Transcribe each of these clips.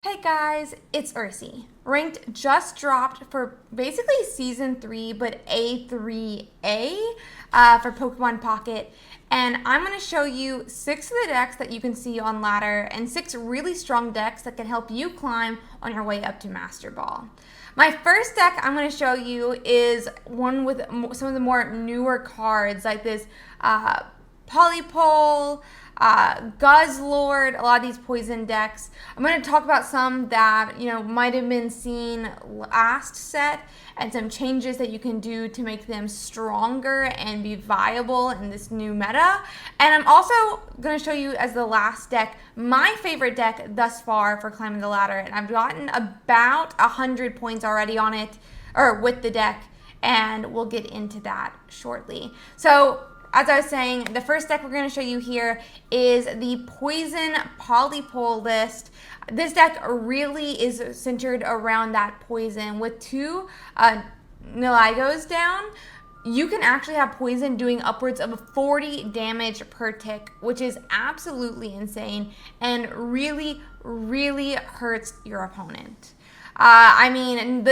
Hey guys, it's Ursi. Ranked just dropped for basically Season 3, but A3a for Pokemon Pocket. And I'm going to show you 6 of the decks that you can see on ladder and 6 really strong decks that can help you climb on your way up to Master Ball. My first deck I'm going to show you is one with some of the more newer cards like this Polypole, Buzzlord, a lot of these poison decks. I'm going to talk about some that, might have been seen last set and some changes that you can do to make them stronger and be viable in this new meta. And I'm also going to show you as the last deck, my favorite deck thus far for climbing the ladder. And I've gotten about 100 points already on it, or with the deck, and we'll get into that shortly. So, as I was saying, the first deck we're going to show you here is the Poison Polypole list. This deck really is centered around that poison. With 2 Nihilagos down, you can actually have poison doing upwards of 40 damage per tick, which is absolutely insane and really, really hurts your opponent. The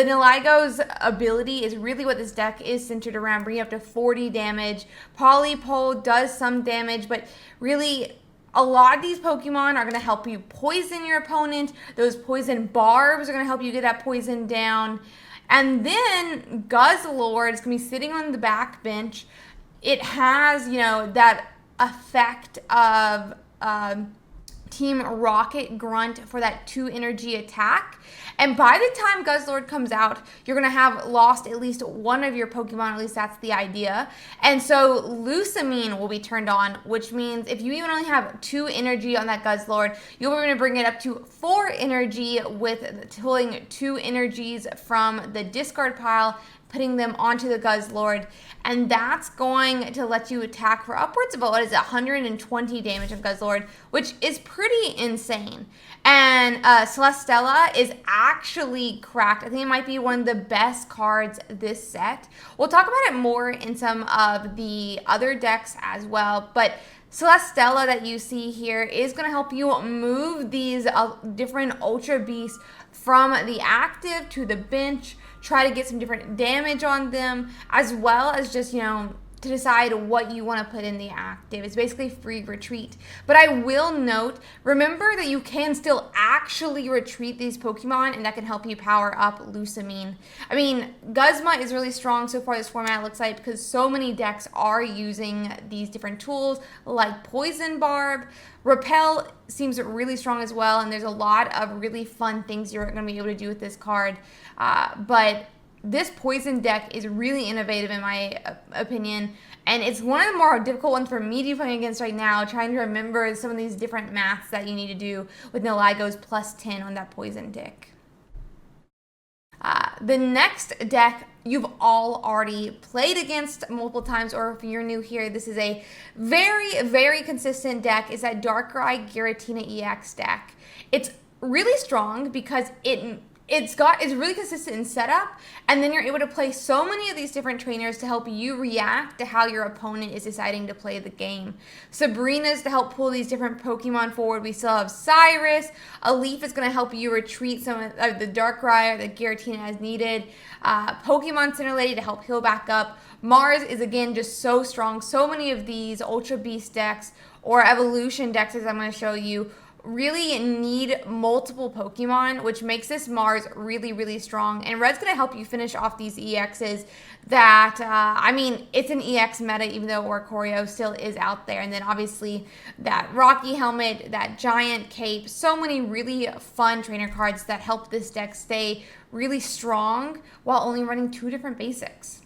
Nihilagos ability is really what this deck is centered around, bringing up to 40 damage. Polypole does some damage, but really a lot of these Pokemon are going to help you poison your opponent. Those poison barbs are going to help you get that poison down. And then Buzzlord is going to be sitting on the back bench. It has, that effect of Team Rocket Grunt for that 2 energy attack. And by the time Buzzlord comes out, you're going to have lost at least one of your Pokemon, at least that's the idea. And so Lusamine will be turned on, which means if you even only have 2 energy on that Buzzlord, you're going to bring it up to 4 energy with pulling 2 energies from the discard pile, putting them onto the Buzzlord, and that's going to let you attack for upwards of, 120 damage on Buzzlord, which is pretty insane. And Celesteela is actually cracked. I think it might be one of the best cards this set. We'll talk about it more in some of the other decks as well, but Celesteela that you see here is going to help you move these different Ultra Beasts from the active to the bench, try to get some different damage on them, as well as just, to decide what you want to put in the active. It's basically free retreat. But I will note, remember that you can still actually retreat these Pokemon, and that can help you power up Lusamine. Guzma is really strong so far this format, it looks like, because so many decks are using these different tools, like Poison Barb. Repel seems really strong as well, and there's a lot of really fun things you're going to be able to do with this card. But this poison deck is really innovative in my opinion, and it's one of the more difficult ones for me to be playing against right now, trying to remember some of these different maths that you need to do with Nihilagos plus 10 on that poison deck. The next deck you've all already played against multiple times, or if you're new here, this is a very, very consistent deck. It's that Ry Gueritina EX deck. It's really strong because it's really consistent in setup, and then you're able to play so many of these different trainers to help you react to how your opponent is deciding to play the game. Sabrina's to help pull these different Pokemon forward. We still have Cyrus. A Leaf is going to help you retreat some of the Darkrai or the Giratina as needed. Pokemon Center Lady to help heal back up. Mars is, again, just so strong. So many of these Ultra Beast decks or Evolution decks, as I'm going to show you, really need multiple Pokemon, which makes this Mars really, really strong. And Red's going to help you finish off these EXs that, it's an EX meta, even though Oricorio still is out there. And then obviously that Rocky Helmet, that Giant Cape, so many really fun trainer cards that help this deck stay really strong while only running 2 different basics.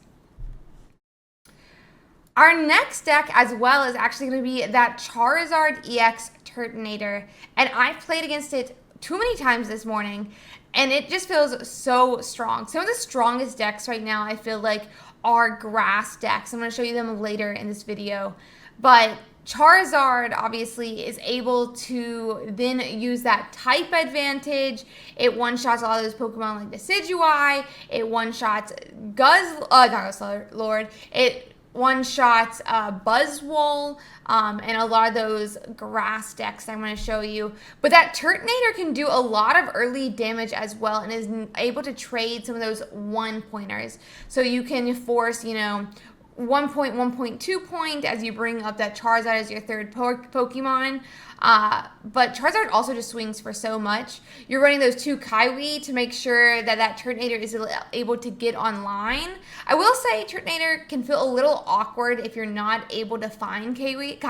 Our next deck as well is actually going to be that Charizard EX Turtonator, and I've played against it too many times this morning, and it just feels so strong. Some of the strongest decks right now I feel like are grass decks. I'm going to show you them later in this video, but Charizard obviously is able to then use that type advantage. It one-shots a lot of those Pokemon like Decidueye. It one-shots Buzzlord. It one-shots Buzzwole, and a lot of those grass decks I'm going to show you. But that Turtonator can do a lot of early damage as well and is able to trade some of those one-pointers. So you can force, 1.2 point as you bring up that Charizard as your third Pokemon. But Charizard also just swings for so much. You're running those 2 Kiwi to make sure that that Turtonator is able to get online. I will say Turtonator can feel a little awkward if you're not able to find Kiwi.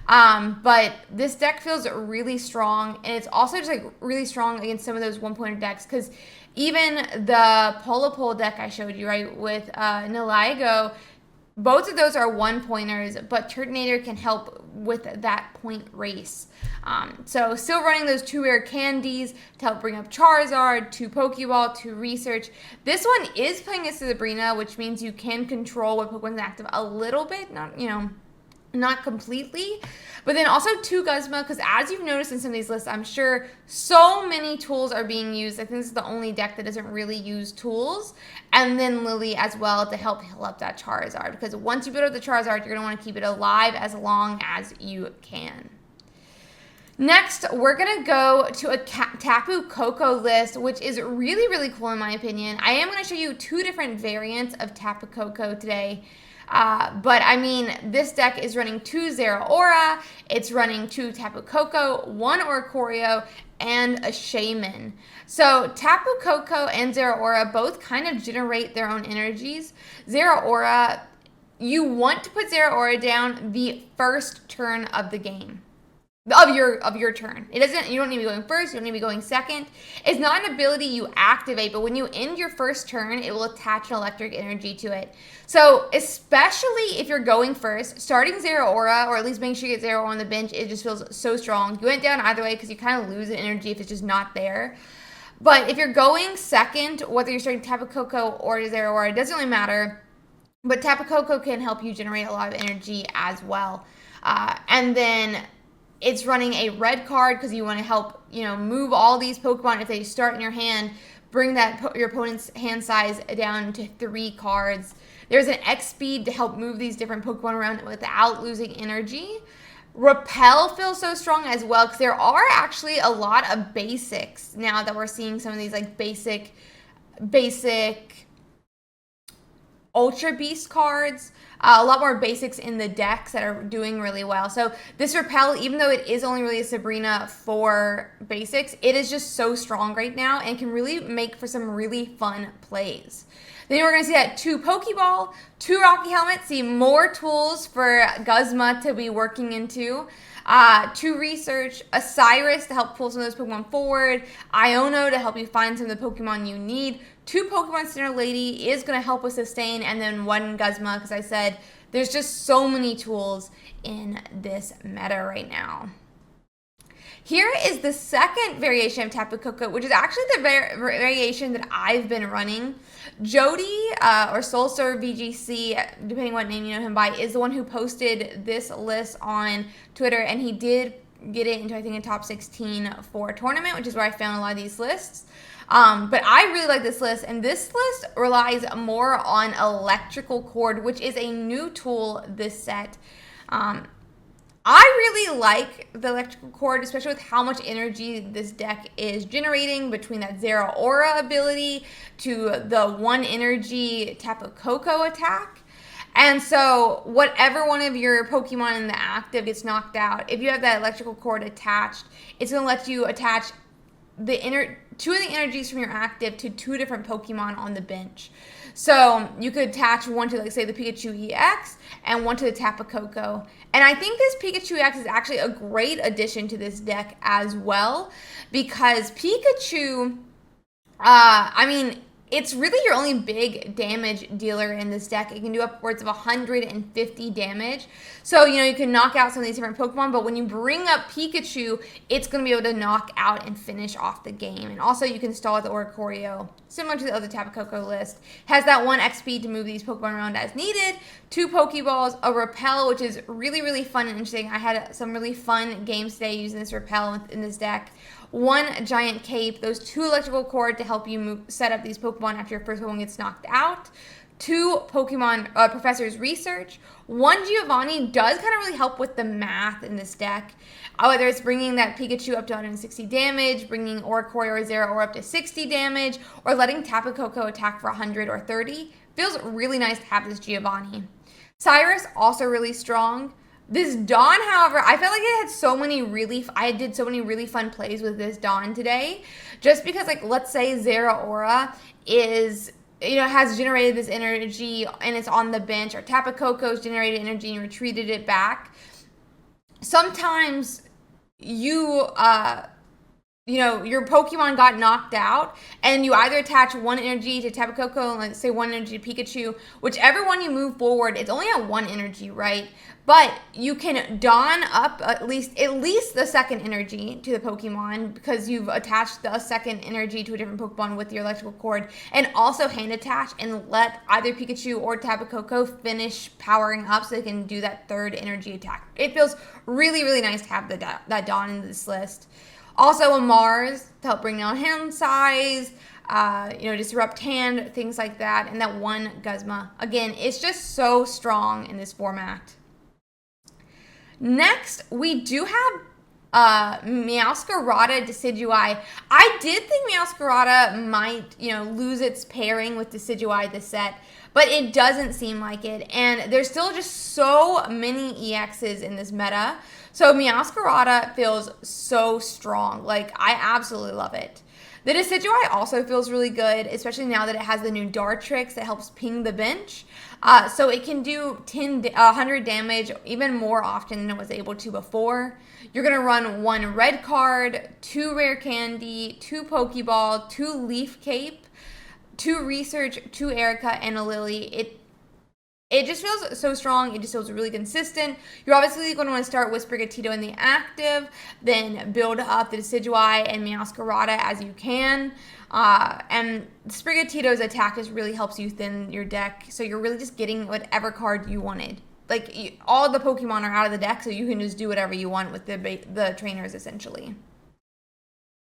But this deck feels really strong, and it's also just like really strong against some of those one-pointer decks, because even the Polypole deck I showed you, right, with Nihilego, both of those are one-pointers, but Turtonator can help with that point race. So still running those 2 rare candies to help bring up Charizard, 2 Pokeball, 2 Research. This one is playing as Sabrina, which means you can control what Pokemon's active a little bit, not completely. But then also 2 Guzma, because as you've noticed in some of these lists, I'm sure so many tools are being used. I think this is the only deck that doesn't really use tools. And then Lily as well to help heal up that Charizard, because once you build up the Charizard, you're going to want to keep it alive as long as you can. Next, we're going to go to a Tapu Coco list, which is really, really cool in my opinion. I am going to show you 2 different variants of Tapu Coco today. But I mean, this deck is running 2 Zeraora, it's running 2 Tapu Coco, 1 Oricorio, and a Shaman. So Tapu Coco and Zeraora both kind of generate their own energies. Zeraora, you want to put Zeraora down the first turn of the game. Of your turn. You don't need to be going first, you don't need to be going second. It's not an ability you activate, but when you end your first turn, it will attach an electric energy to it. So especially if you're going first, starting Zeraora, or at least making sure you get Zeraora on the bench, it just feels so strong. You went down either way because you kind of lose the energy if it's just not there. But if you're going second, whether you're starting Tapu Coco or Zeraora, it doesn't really matter. But Tapu Coco can help you generate a lot of energy as well. And then it's running a red card because you want to help, move all these Pokemon. If they start in your hand, bring your opponent's hand size down to 3 cards. There's an X speed to help move these different Pokemon around without losing energy. Repel feels so strong as well, because there are actually a lot of basics now that we're seeing some of these like basic Ultra Beast cards. A lot more basics in the decks that are doing really well. So this Repel, even though it is only really a Sabrina for basics, it is just so strong right now and can really make for some really fun plays. Then we're going to see that 2 Pokeball, 2 Rocky Helmet, see more tools for Guzma to be working into. 2 Research, a Cyrus to help pull some of those Pokemon forward, Iono to help you find some of the Pokemon you need, 2 Pokemon Center Lady is going to help with sustain, and then 1 Guzma, because I said there's just so many tools in this meta right now. Here is the second variation of Tapu Coco, which is actually the variation that I've been running. Jody, or Soulstar VGC, depending what name you know him by, is the one who posted this list on Twitter, and he did get it into, I think, a top 16 for a tournament, which is where I found a lot of these lists. But I really like this list, and this list relies more on electrical cord, which is a new tool this set. I really like the electrical cord, especially with how much energy this deck is generating between that Zeraora ability to the 1 energy Tapu Coco attack. And so whatever one of your Pokemon in the active gets knocked out, if you have that electrical cord attached, it's going to let you attach 2 of the energies from your active to 2 different Pokemon on the bench. So you could attach 1 to, like, say, the Pikachu EX and 1 to the Tapu Coco. And I think this Pikachu EX is actually a great addition to this deck as well, because Pikachu, it's really your only big damage dealer in this deck. It can do upwards of 150 damage. So, you can knock out some of these different Pokemon, but when you bring up Pikachu, it's going to be able to knock out and finish off the game. And also, you can stall the Oricorio, similar to the other Tapu Coco list. Has that 1 X speed to move these Pokemon around as needed, 2 Pokeballs, a Repel, which is really, really fun and interesting. I had some really fun games today using this Repel in this deck. 1 giant cape, those 2 electrical cord to help you set up these Pokemon after your first one gets knocked out, 2 Pokemon Professor's Research. 1 Giovanni does kind of really help with the math in this deck. Whether it's bringing that Pikachu up to 160 damage, bringing Oricorio or Zeraora up to 60 damage, or letting Tapu Coco attack for 100 or 30. Feels really nice to have this Giovanni. Cyrus, also really strong. This Dawn, however, I felt like it had so many I did so many really fun plays with this Dawn today. Just because, like, let's say Zeraora is, has generated this energy and it's on the bench, or Tapu Coco's generated energy and retreated it back. Sometimes your Pokemon got knocked out, and you either attach 1 energy to Tapu Coco and, let's say, 1 energy to Pikachu. Whichever one you move forward, it's only at 1 energy, right? But you can Dawn up at least the 2nd energy to the Pokemon, because you've attached the 2nd energy to a different Pokemon with your electrical cord, and also hand attach and let either Pikachu or Tapu Coco finish powering up so they can do that 3rd energy attack. It feels really, really nice to have that Dawn in this list. Also a Mars to help bring down hand size, disrupt hand, things like that. And that 1 Guzma. Again, it's just so strong in this format. Next, we do have Meowscarada Decidueye. I did think Meowscarada might, lose its pairing with Decidueye this set, but it doesn't seem like it. And there's still just so many EXs in this meta. So Meowscarada feels so strong. Like, I absolutely love it. The Decidueye also feels really good, especially now that it has the new Dartrix that helps ping the bench. So it can do 100 damage even more often than it was able to before. You're going to run 1 red card, 2 rare candy, 2 Pokeball, 2 Leaf Cape, 2 Research, 2 Erica, and a Lily. It just feels so strong. It just feels really consistent. You're obviously going to want to start with Sprigatito in the active, then build up the Decidueye and Meowscarada as you can. And Sprigatito's attack just really helps you thin your deck, so you're really just getting whatever card you wanted. Like, all the Pokemon are out of the deck, so you can just do whatever you want with the trainers, essentially.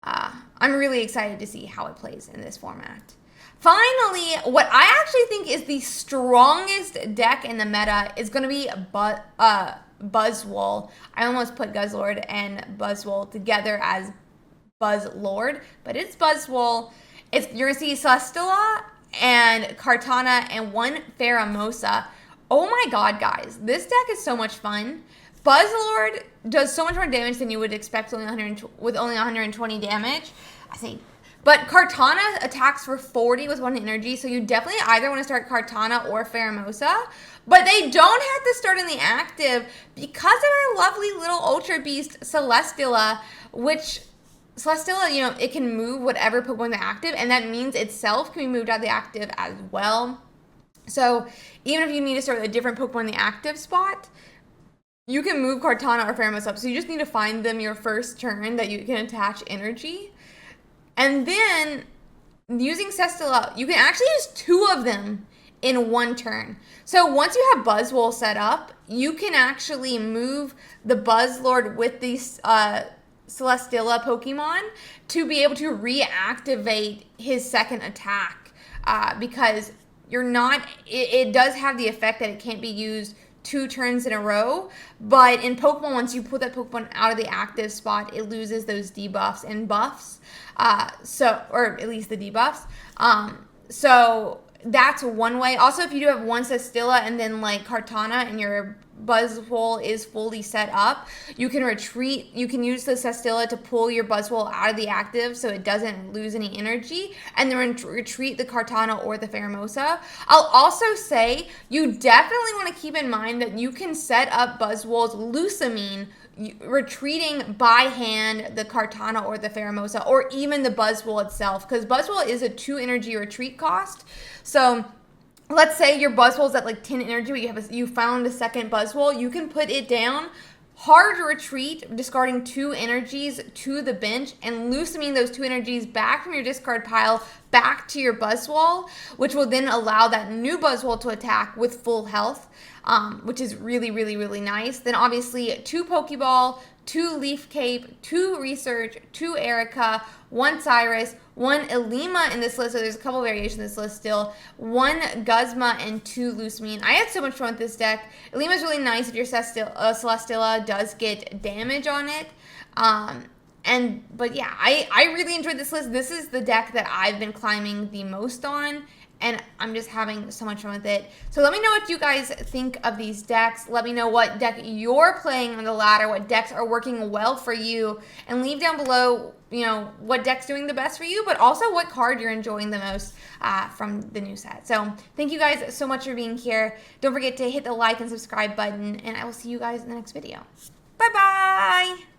I'm really excited to see how it plays in this format. Finally, what I actually think is the strongest deck in the meta is going to be Buzzwole. I almost put Guzzlord and Buzzwole together as Buzzlord, but it's Buzzwole. You're going to see Celesteela and Kartana and 1 Pheromosa. Oh my god, guys. This deck is so much fun. Buzzlord does so much more damage than you would expect with only 120 damage. I think. But Kartana attacks for 40 with 1 energy, so you definitely either want to start Kartana or Pheromosa. But they don't have to start in the active because of our lovely little Ultra Beast Celesteela, which Celesteela, it can move whatever Pokemon in the active, and that means itself can be moved out of the active as well. So even if you need to start a different Pokemon in the active spot, you can move Kartana or Pheromosa up. So you just need to find them your first turn that you can attach energy. And then, using Celesteela, you can actually use 2 of them in 1 turn. So once you have Buzzwole set up, you can actually move the Buzzlord with these Celesteela Pokemon to be able to reactivate his 2nd attack. Because it does have the effect that it can't be used 2 turns in a row, but in Pokemon, once you put that Pokemon out of the active spot, it loses those debuffs and buffs, or at least the debuffs. So that's one way. Also, if you do have 1 Celesteela and then like Kartana and your Buzzwole is fully set up, you can retreat. You can use the Celesteela to pull your Buzzwole out of the active so it doesn't lose any energy, and then retreat the Kartana or the Pheromosa. I'll also say you definitely want to keep in mind that you can set up Buzzwole's Lusamine, retreating by hand the Kartana or the Pheromosa, or even the Buzzwole itself, because Buzzwole is a 2 energy retreat cost. So let's say your Buzzwole's at like 10 energy, but you found a 2nd Buzzwole, you can put it down, hard retreat, discarding 2 energies to the bench, and loosening those 2 energies back from your discard pile back to your Buzzwole, which will then allow that new Buzzwole to attack with full health, which is really, really, really nice. Then obviously 2 Pokeball, 2 Leaf Cape, 2 Research, 2 Erica, 1 Cyrus, 1 Elima in this list, so there's a couple variations in this list still, 1 Guzma, and 2 Lusamine. I had so much fun with this deck. Elima's really nice if your Celesteela does get damage on it. But yeah, I really enjoyed this list. This is the deck that I've been climbing the most on, and I'm just having so much fun with it. So let me know what you guys think of these decks. Let me know what deck you're playing on the ladder, what decks are working well for you, and leave down below, you know, what deck's doing the best for you, but also what card you're enjoying the most from the new set. So thank you guys so much for being here. Don't forget to hit the like and subscribe button, and I will see you guys in the next video. Bye-bye!